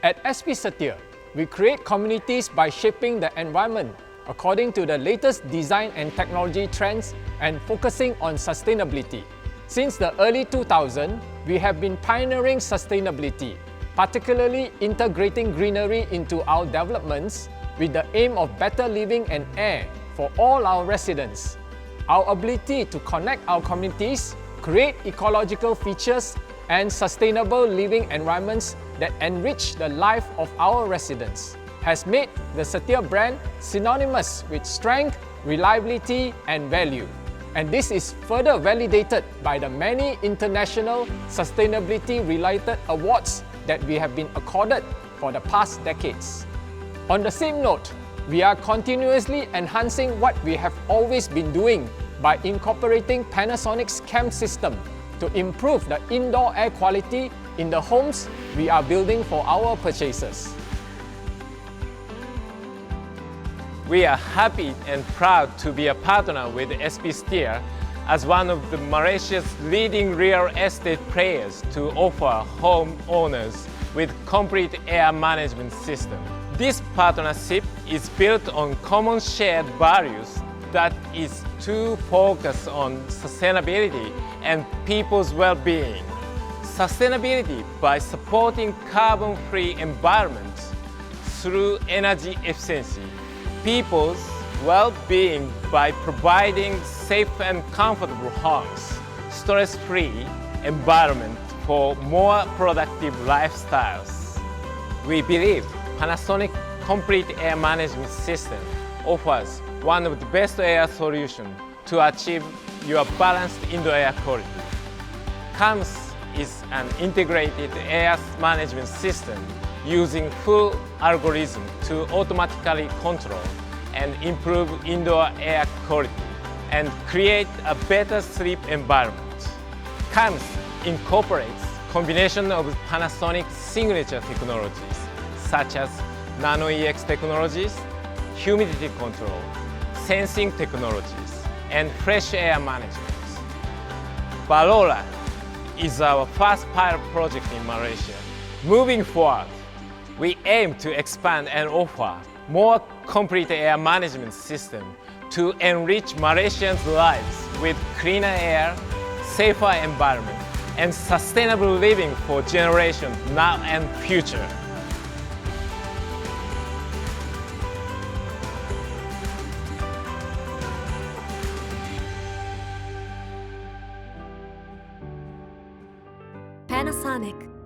At S P Setia, we create communities by shaping the environment according to the latest design and technology trends and focusing on sustainability. Since the early 2000s, we have been pioneering sustainability, particularly integrating greenery into our developments with the aim of better living and air for all our residents. Our ability to connect our communities, create ecological features, and sustainable living environments that enrich the life of our residents has made the Setia brand synonymous with strength, reliability, and value. And this is further validated by the many international sustainability-related awards that we have been accorded for the past decades. On the same note, we are continuously enhancing what we have always been doing by incorporating Panasonic's CAM system to improve the indoor air quality in the homes we are building for our purchasers. We are happy and proud to be a partner with S P Setia as one of Malaysia's leading real estate players to offer homeowners with complete air management system. This partnership is built on common shared values that is to focus on sustainability and people's well-being. Sustainability by supporting carbon-free environments through energy efficiency. People's well-being by providing safe and comfortable homes. Stress-free environment for more productive lifestyles. We believe Panasonic Complete Air Management System offers one of the best air solutions to achieve your balanced indoor air quality. CAMS is an integrated air management system using full algorithm to automatically control and improve indoor air quality and create a better sleep environment. CAMS incorporates combination of Panasonic signature technologies such as Nano-EX technologies, humidity control, sensing technologies, and fresh air management. Barora is our first pilot project in Malaysia. Moving forward, we aim to expand and offer more complete air management system to enrich Malaysians' lives with cleaner air, safer environment, and sustainable living for generations now and future. Panasonic.